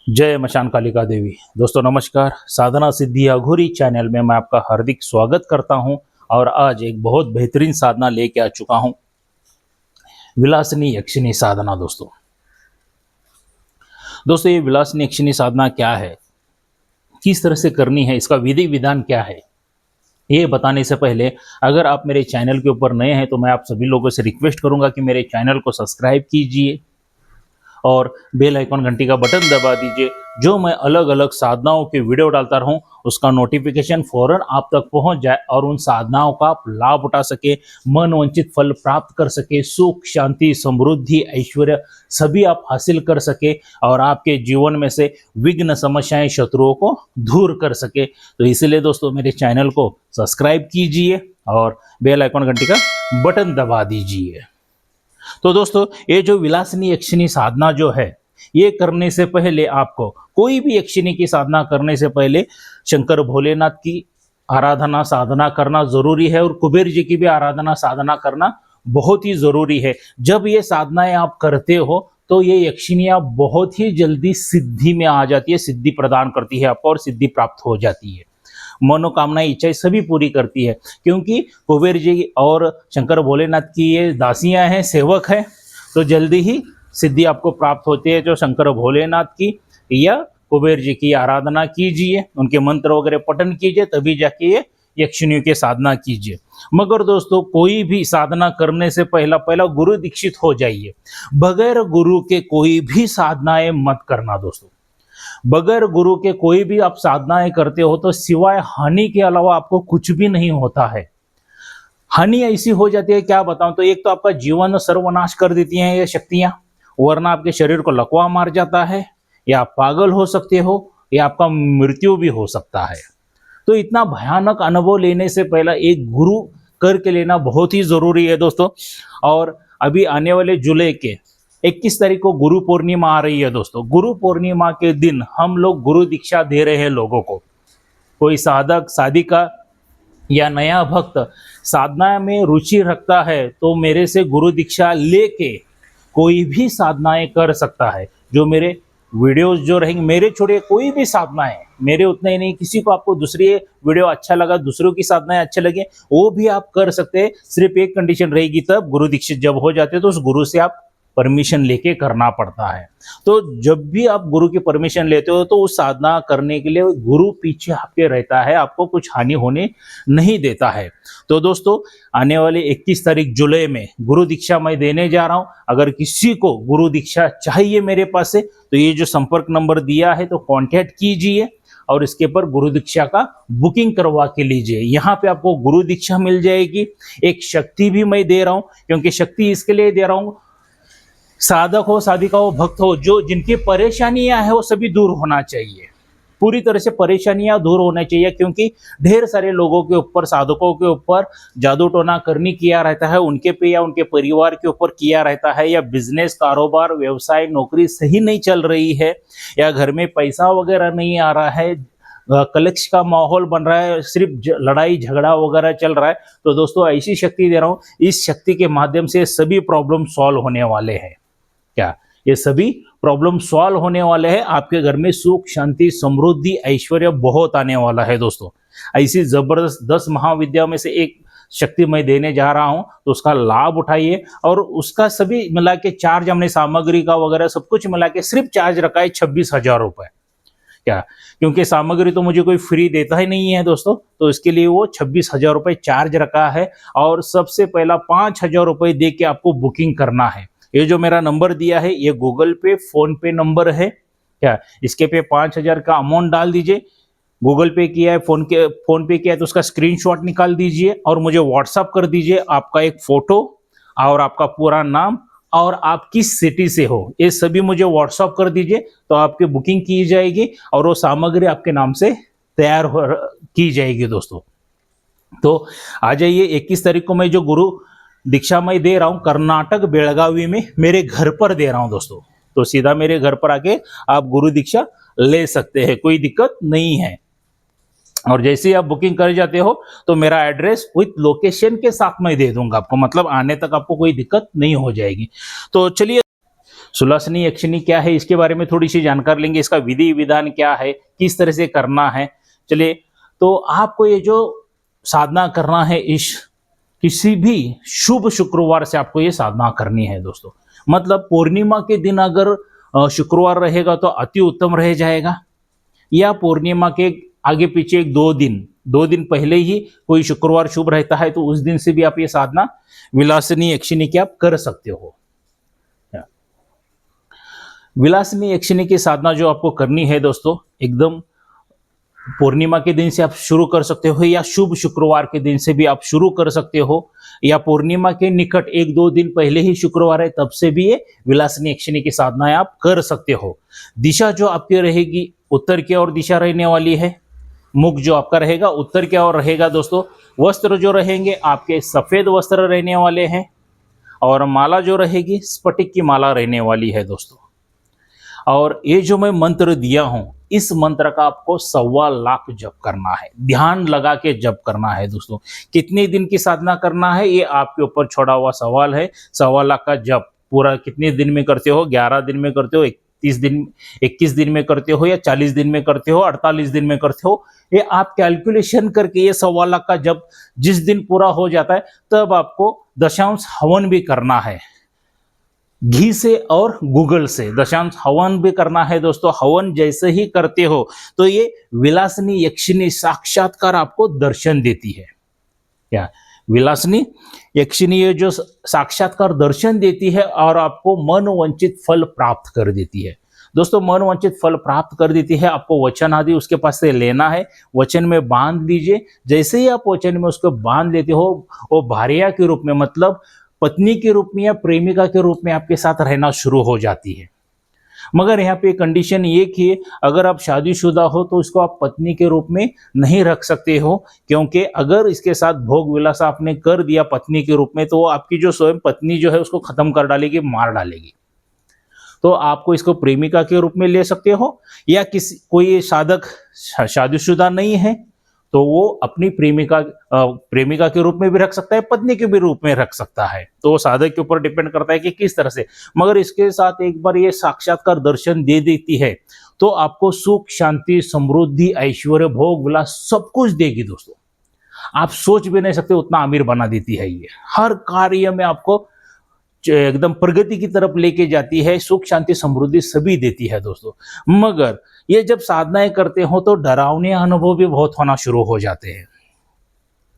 जय मशान कालिका देवी। दोस्तों नमस्कार। साधना सिद्धि अघोरी चैनल में मैं आपका हार्दिक स्वागत करता हूं और आज एक बहुत बेहतरीन साधना लेके आ चुका हूं, विलासिनी यक्षिणी साधना। दोस्तों ये विलासिनी यक्षिणी साधना क्या है, किस तरह से करनी है, इसका विधि विधान क्या है, ये बताने से पहले अगर आप मेरे चैनल के ऊपर नए हैं तो मैं आप सभी लोगों से रिक्वेस्ट करूंगा कि मेरे चैनल को सब्सक्राइब कीजिए और बेल आइकॉन घंटी का बटन दबा दीजिए। जो मैं अलग अलग साधनाओं के वीडियो डालता रहूं उसका नोटिफिकेशन फौरन आप तक पहुंच जाए और उन साधनाओं का आप लाभ उठा सके, मन वांछित फल प्राप्त कर सके, सुख शांति समृद्धि ऐश्वर्य सभी आप हासिल कर सके और आपके जीवन में से विघ्न समस्याएं शत्रुओं को दूर कर सके। तो इसलिए दोस्तों मेरे चैनल को सब्सक्राइब कीजिए और बेल आइकॉन घंटी का बटन दबा दीजिए। तो दोस्तों ये जो विलासिनी यक्षिणी साधना जो है, ये करने से पहले आपको कोई भी यक्षिणी की साधना करने से पहले शंकर भोलेनाथ की आराधना साधना करना जरूरी है और कुबेर जी की भी आराधना साधना करना बहुत ही जरूरी है। जब ये साधनाएं आप करते हो तो ये यक्षिणियां बहुत ही जल्दी सिद्धि में आ जाती है, सिद्धि प्रदान करती है आपको और सिद्धि प्राप्त हो जाती है, मनोकामनाएं इच्छाएं सभी पूरी करती है। क्योंकि कुबेर जी और शंकर भोलेनाथ की ये दासियां हैं, सेवक हैं, तो जल्दी ही सिद्धि आपको प्राप्त होती है। जो शंकर भोलेनाथ की या कुबेर जी की आराधना कीजिए, उनके मंत्र वगैरह पठन कीजिए, तभी जाके ये यक्षिणियों की साधना कीजिए। मगर दोस्तों कोई भी साधना करने से पहला गुरु दीक्षित हो जाइए। बगैर गुरु के कोई भी साधनाएं मत करना दोस्तों। बगैर गुरु के कोई भी आप साधनाएं करते हो तो सिवाय हानि के अलावा आपको कुछ भी नहीं होता है। हानि ऐसी हो जाती है क्या बताऊं, तो एक तो आपका जीवन सर्वनाश कर देती हैं ये शक्तियां, वरना आपके शरीर को लकवा मार जाता है, या आप पागल हो सकते हो, या आपका मृत्यु भी हो सकता है। तो इतना भयानक अनुभव लेने से पहला एक गुरु करके लेना बहुत ही जरूरी है दोस्तों। और अभी आने वाले जुलाई के 21 तारीख को गुरु पूर्णिमा आ रही है दोस्तों। गुरु पूर्णिमा के दिन हम लोग गुरु दीक्षा दे रहे हैं लोगों को। कोई साधक साधिका या नया भक्त साधना में रुचि रखता है तो मेरे से गुरु दीक्षा लेके कोई भी साधनाएं कर सकता है। जो मेरे वीडियोस जो रहेंगे, मेरे छोड़े कोई भी साधनाएं, मेरे उतने ही नहीं, किसी को आपको दूसरी वीडियो अच्छा लगा, दूसरों की साधनाएं अच्छे लगे, वो भी आप कर सकते हैं। सिर्फ एक कंडीशन रहेगी, तब गुरु दीक्षित जब हो जाते हैं तो उस गुरु से आप परमिशन लेके करना पड़ता है। तो जब भी आप गुरु की परमिशन लेते हो तो उस साधना करने के लिए गुरु पीछे आपके रहता है, आपको कुछ हानि होने नहीं देता है। तो दोस्तों आने वाले 21 तारीख जुलाई में गुरु दीक्षा मैं देने जा रहा हूं। अगर किसी को गुरु दीक्षा चाहिए मेरे पास से तो ये जो संपर्क नंबर दिया है तो कांटेक्ट कीजिए और इसके पर गुरु दीक्षा का बुकिंग करवा के लीजिए। यहाँ पे आपको गुरु दीक्षा मिल जाएगी। एक शक्ति भी मैं दे रहा हूँ, क्योंकि शक्ति इसके लिए दे रहा हूँ, साधक हो साधिका हो भक्त हो, जो जिनकी परेशानियां है वो सभी दूर होना चाहिए, पूरी तरह से परेशानियां दूर होना चाहिए। क्योंकि ढेर सारे लोगों के ऊपर, साधकों के ऊपर जादू टोना करनी किया रहता है, उनके पे या उनके परिवार के ऊपर किया रहता है, या बिजनेस कारोबार व्यवसाय नौकरी सही नहीं चल रही है, या घर में पैसा वगैरह नहीं आ रहा है, कलेक्श का माहौल बन रहा है, सिर्फ लड़ाई झगड़ा वगैरह चल रहा है। तो दोस्तों ऐसी शक्ति दे रहा हूँ, इस शक्ति के माध्यम से सभी प्रॉब्लम सॉल्व होने वाले हैं। क्या ये सभी प्रॉब्लम सॉल्व होने वाले हैं। आपके घर में सुख शांति समृद्धि ऐश्वर्य बहुत आने वाला है दोस्तों। ऐसी जबरदस्त 10 महाविद्याओं में से एक शक्ति मैं देने जा रहा हूं, तो उसका लाभ उठाइए। और उसका सभी मिला के चार्ज, हमने सामग्री का वगैरह सब कुछ मिला के सिर्फ चार्ज रखा है 26,000 रुपए। क्या, क्योंकि सामग्री तो मुझे कोई फ्री देता ही नहीं है दोस्तों, तो इसके लिए वो 26,000 रुपए चार्ज रखा है। और सबसे पहला 5,000 रुपए दे के आपको बुकिंग करना है। ये जो मेरा नंबर दिया है ये गूगल पे फोन पे नंबर है। क्या, इसके पे 5,000 का अमाउंट डाल दीजिए। गूगल पे किया है, फोन पे किया है तो उसका स्क्रीनशॉट निकाल दीजिए और मुझे व्हाट्सअप कर दीजिए आपका एक फोटो और आपका पूरा नाम और आप किस सिटी से हो, ये सभी मुझे व्हाट्सअप कर दीजिए। तो आपकी बुकिंग की जाएगी और वो सामग्री आपके नाम से तैयार की जाएगी दोस्तों। तो आ जाइए, 21 तारीख को मैं जो गुरु दीक्षा मैं दे रहा हूं कर्नाटक बेलगावी में, मेरे घर पर दे रहा हूं दोस्तों। तो सीधा मेरे घर पर आके आप गुरु दीक्षा ले सकते हैं, कोई दिक्कत नहीं है। और जैसे ही आप बुकिंग कर जाते हो तो मेरा एड्रेस विथ लोकेशन के साथ मैं दे दूंगा आपको, मतलब आने तक आपको कोई दिक्कत नहीं हो जाएगी। तो चलिए सुलासनी यक्षिणी क्या है, इसके बारे में थोड़ी सी जानकारी लेंगे। इसका विधि विधान क्या है, किस तरह से करना है। चलिए, तो आपको ये जो साधना करना है, इस किसी भी शुभ शुक्रवार से आपको ये साधना करनी है दोस्तों। मतलब पूर्णिमा के दिन अगर शुक्रवार रहेगा तो अति उत्तम रह जाएगा, या पूर्णिमा के आगे पीछे 2 दिन पहले ही कोई शुक्रवार शुभ रहता है तो उस दिन से भी आप ये साधना विलासिनी यक्षिणी की आप कर सकते हो। विलासिनी यक्षिणी की साधना जो आपको करनी है दोस्तों, एकदम पूर्णिमा के दिन से आप शुरू कर सकते हो, या शुभ शुक्रवार के दिन से भी आप शुरू कर सकते हो, या पूर्णिमा के निकट 1-2 दिन पहले ही शुक्रवार है तब से भी ये विलासिनी यक्षिणी की साधनाएं आप कर सकते हो। दिशा जो आपकी रहेगी उत्तर की ओर दिशा रहने वाली है। मुख जो आपका रहेगा उत्तर की ओर रहेगा दोस्तों। वस्त्र जो रहेंगे आपके सफेद वस्त्र रहने वाले हैं, और माला जो रहेगी स्फटिक की माला रहने वाली है दोस्तों। और ये जो मैं मंत्र दिया हूं, इस मंत्र का आपको 1.25 लाख जप करना है, ध्यान लगा के जप करना है दोस्तों। कितने दिन की साधना करना है ये आपके ऊपर छोड़ा हुआ सवाल है। 1.25 लाख का जप पूरा कितने दिन में करते हो, 11 दिन में करते हो, 21 दिन में करते हो, या 40 दिन में करते हो, 48 दिन में करते हो, ये आप कैलकुलेशन करके ये 1.25 लाख का जप जिस दिन पूरा हो जाता है तब आपको दशांश हवन भी करना है, घी से और गूगल से दशांश हवन भी करना है दोस्तों। हवन जैसे ही करते हो तो ये विलासिनी यक्षिणी साक्षात्कार आपको दर्शन देती है। क्या विलासिनी यक्षिणी ये जो साक्षात्कार दर्शन देती है और आपको मनोवांछित फल प्राप्त कर देती है दोस्तों। मनोवांछित फल प्राप्त कर देती है। आपको वचन आदि उसके पास से लेना है, वचन में बांध लीजिए। जैसे ही आप वचन में उसको बांध लेते हो, वो भार्या के रूप में, मतलब पत्नी के रूप में या प्रेमिका के रूप में आपके साथ रहना शुरू हो जाती है। मगर यहाँ पे कंडीशन ये कि अगर आप शादीशुदा हो तो इसको आप पत्नी के रूप में नहीं रख सकते हो, क्योंकि अगर इसके साथ भोग विलास आपने कर दिया पत्नी के रूप में तो आपकी जो स्वयं पत्नी जो है उसको खत्म कर डालेगी, मार डालेगी। तो आपको इसको प्रेमिका के रूप में ले सकते हो, या किसी कोई साधक शादीशुदा नहीं है तो वो अपनी प्रेमिका के रूप में भी रख सकता है, पत्नी के भी रूप में रख सकता है। तो वो साधक के ऊपर डिपेंड करता है कि किस तरह से। मगर इसके साथ एक बार ये साक्षात्कार दर्शन दे देती है तो आपको सुख, शांति, समृद्धि, ऐश्वर्य, भोग विलास सब कुछ देगी दोस्तों। आप सोच भी नहीं सकते उतना अमीर बना देती है ये। हर कार्य में आपको एकदम प्रगति की तरफ लेके जाती है, सुख, शांति, समृद्धि सभी देती है दोस्तों। मगर ये जब साधनाएं करते हो तो डरावने अनुभव भी बहुत होना शुरू हो जाते हैं,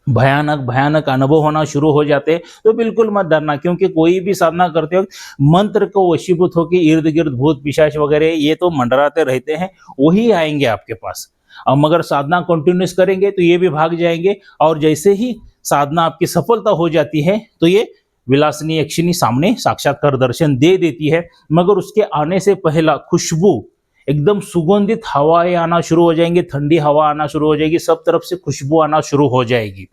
भयानक भयानक अनुभव होना शुरू हो जाते हैं। तो बिल्कुल मत डरना, क्योंकि कोई भी साधना करते हो मंत्र को वशीभूत होकर इर्द गिर्द भूत पिशाच वगैरह ये तो मंडराते रहते हैं, वही आएंगे आपके पास। अब मगर साधना कंटिन्यूस करेंगे तो ये भी भाग जाएंगे, और जैसे ही साधना आपकी सफलता हो जाती है तो ये विलासिनी यक्षिणी सामने साक्षात्कार दर्शन दे देती है। मगर उसके आने से पहला खुशबू, एकदम सुगंधित हवाएं आना शुरू हो जाएंगी, ठंडी हवा आना शुरू हो जाएगी, सब तरफ से खुशबू आना शुरू हो जाएगी।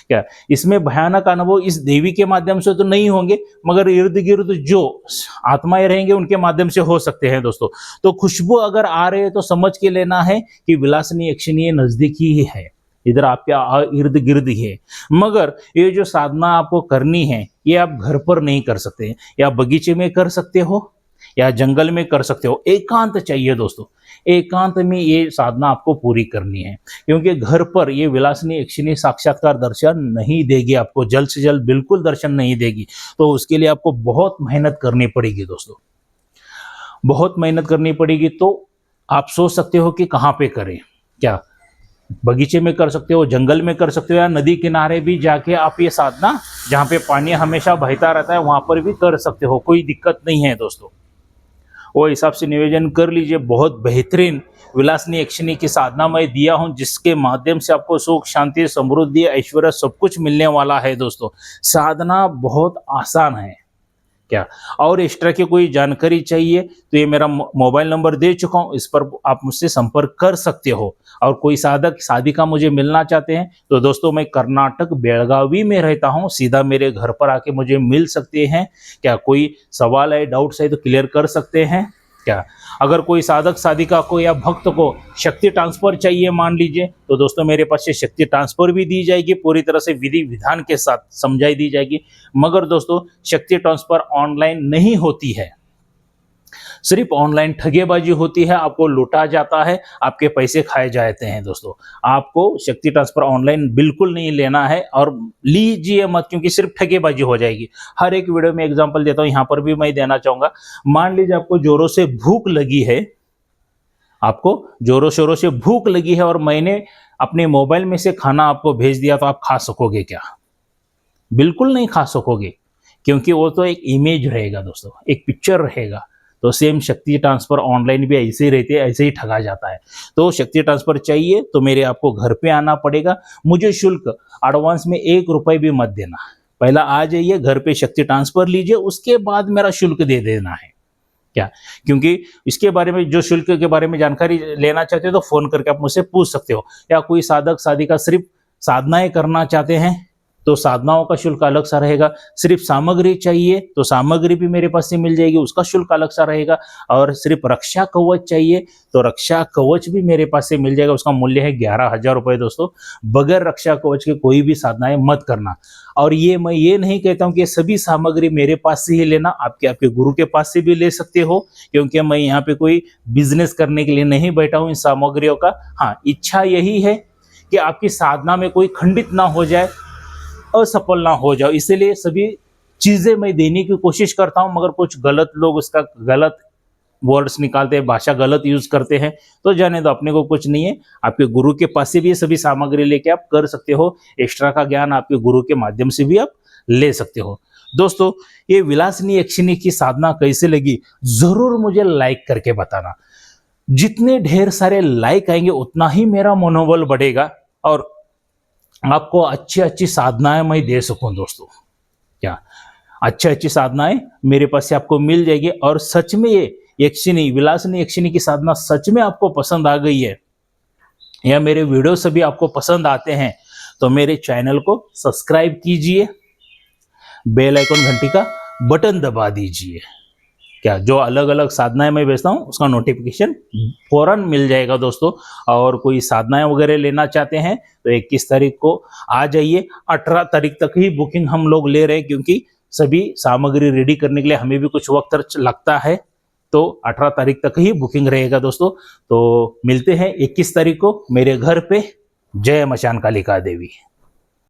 क्या इसमें भयानक अनुभव इस देवी के माध्यम से तो नहीं होंगे, मगर इर्द गिर्द जो आत्माएं रहेंगे उनके माध्यम से हो सकते हैं दोस्तों। तो खुशबू अगर आ रहे हैं तो समझ के लेना है कि विलासिनी यक्षिणी नजदीकी ही है, इधर आपके इर्द गिर्द ही है। मगर ये जो साधना आपको करनी है ये आप घर पर नहीं कर सकते, या बगीचे में कर सकते हो, या जंगल में कर सकते हो। एकांत चाहिए दोस्तों, एकांत में ये साधना आपको पूरी करनी है, क्योंकि घर पर ये विलासिनी यक्षिणी साक्षात्कार दर्शन नहीं देगी आपको, जल्द से जल्द बिल्कुल दर्शन नहीं देगी। तो उसके लिए आपको बहुत मेहनत करनी पड़ेगी दोस्तों, बहुत मेहनत करनी पड़ेगी। तो आप सोच सकते हो कि कहाँ पे करें, क्या बगीचे में कर सकते हो, जंगल में कर सकते हो, या नदी किनारे भी जाके आप ये साधना, जहाँ पे पानी हमेशा बहता रहता है वहां पर भी कर सकते हो, कोई दिक्कत नहीं है दोस्तों। वो हिसाब से निवेदन कर लीजिए। बहुत बेहतरीन विलासिनी यक्षिणी की साधना मैं दिया हूं, जिसके माध्यम से आपको सुख, शांति, समृद्धि, ऐश्वर्य सब कुछ मिलने वाला है दोस्तों। साधना बहुत आसान है। क्या और एक्स्ट्रा की कोई जानकारी चाहिए तो ये मेरा मोबाइल नंबर दे चुका हूँ, इस पर आप मुझसे संपर्क कर सकते हो। और कोई साधक साधिका मुझे मिलना चाहते हैं तो दोस्तों मैं कर्नाटक बेलगावी में रहता हूँ, सीधा मेरे घर पर आके मुझे मिल सकते हैं। क्या कोई सवाल है, डाउट्स है तो क्लियर कर सकते हैं। क्या अगर कोई साधक साधिका को या भक्त को शक्ति ट्रांसफर चाहिए मान लीजिए, तो दोस्तों मेरे पास से शक्ति ट्रांसफर भी दी जाएगी, पूरी तरह से विधि विधान के साथ समझाई दी जाएगी। मगर दोस्तों शक्ति ट्रांसफर ऑनलाइन नहीं होती है, सिर्फ ऑनलाइन ठगेबाजी होती है, आपको लूटा जाता है, आपके पैसे खाए जाते हैं दोस्तों। आपको शक्ति ट्रांसफर ऑनलाइन बिल्कुल नहीं लेना है और लीजिए मत, क्योंकि सिर्फ ठगेबाजी हो जाएगी। हर एक वीडियो में एग्जांपल देता हूं, यहां पर भी मैं देना चाहूंगा। मान लीजिए आपको जोरों से भूख लगी है, आपको जोरों शोरों से भूख लगी है और मैंने अपने मोबाइल में से खाना आपको भेज दिया, तो आप खा सकोगे क्या? बिल्कुल नहीं खा सकोगे, क्योंकि वो तो एक इमेज रहेगा दोस्तों, एक पिक्चर रहेगा। तो सेम शक्ति ट्रांसफर ऑनलाइन भी ऐसे ही रहते हैं, ऐसे ही ठगा जाता है। तो शक्ति ट्रांसफर चाहिए तो मेरे आपको घर पे आना पड़ेगा। मुझे शुल्क एडवांस में 1 रुपए भी मत देना, पहला आ जाइए घर पे, शक्ति ट्रांसफर लीजिए, उसके बाद मेरा शुल्क दे देना है क्या? क्योंकि इसके बारे में, जो शुल्क के बारे में जानकारी लेना चाहते हो तो फोन करके आप मुझसे पूछ सकते हो। या कोई साधक साधिका सिर्फ साधनाएं करना चाहते हैं तो साधनाओं का शुल्क अलग सा रहेगा। सिर्फ सामग्री चाहिए तो सामग्री भी मेरे पास से मिल जाएगी, उसका शुल्क अलग सा रहेगा। और सिर्फ रक्षा कवच चाहिए तो रक्षा कवच भी मेरे पास से मिल जाएगा, उसका मूल्य है 11,000 रुपए दोस्तों। बगैर रक्षा कवच के कोई भी साधनाएं मत करना। और ये मैं ये नहीं कहता हूं कि सभी सामग्री मेरे पास से ही लेना, आपके गुरु के पास से भी ले सकते हो, क्योंकि मैं यहाँ पे कोई बिजनेस करने के लिए नहीं बैठा हूं इन सामग्रियों का। हाँ, इच्छा यही है कि आपकी साधना में कोई खंडित ना हो जाए, असफल ना हो जाओ, इसीलिए सभी चीजें मैं देने की कोशिश करता हूं। मगर कुछ गलत लोग उसका गलत वर्ड्स निकालते हैं, भाषा गलत यूज करते हैं, तो जाने दो, अपने को कुछ नहीं है। आपके गुरु के पास से भी ये सभी सामग्री लेके आप कर सकते हो। एक्स्ट्रा का ज्ञान आपके गुरु के माध्यम से भी आप ले सकते हो। दोस्तों, ये विलासिनी यक्षिणी की साधना कैसे लगी जरूर मुझे लाइक करके बताना। जितने ढेर सारे लाइक आएंगे उतना ही मेरा मनोबल बढ़ेगा और आपको अच्छी अच्छी साधनाएं मैं दे सकूं दोस्तों। क्या अच्छी अच्छी साधनाएं मेरे पास से आपको मिल जाएगी। और सच में ये यक्षिणी, विलासिनी यक्षिणी की साधना सच में आपको पसंद आ गई है, या मेरे वीडियो सभी आपको पसंद आते हैं, तो मेरे चैनल को सब्सक्राइब कीजिए, बेल आइकन घंटी का बटन दबा दीजिए। क्या जो अलग अलग साधनाएं मैं भेजता हूं उसका नोटिफिकेशन फौरन मिल जाएगा दोस्तों। और कोई साधनाएं वगैरह लेना चाहते हैं तो 21 तारीख को आ जाइए। 18 तारीख तक ही बुकिंग हम लोग ले रहे हैं, क्योंकि सभी सामग्री रेडी करने के लिए हमें भी कुछ वक्त लगता है। तो 18 तारीख तक ही बुकिंग रहेगा दोस्तों। तो मिलते हैं 21 तारीख को मेरे घर पे। जय मशान कालिका देवी।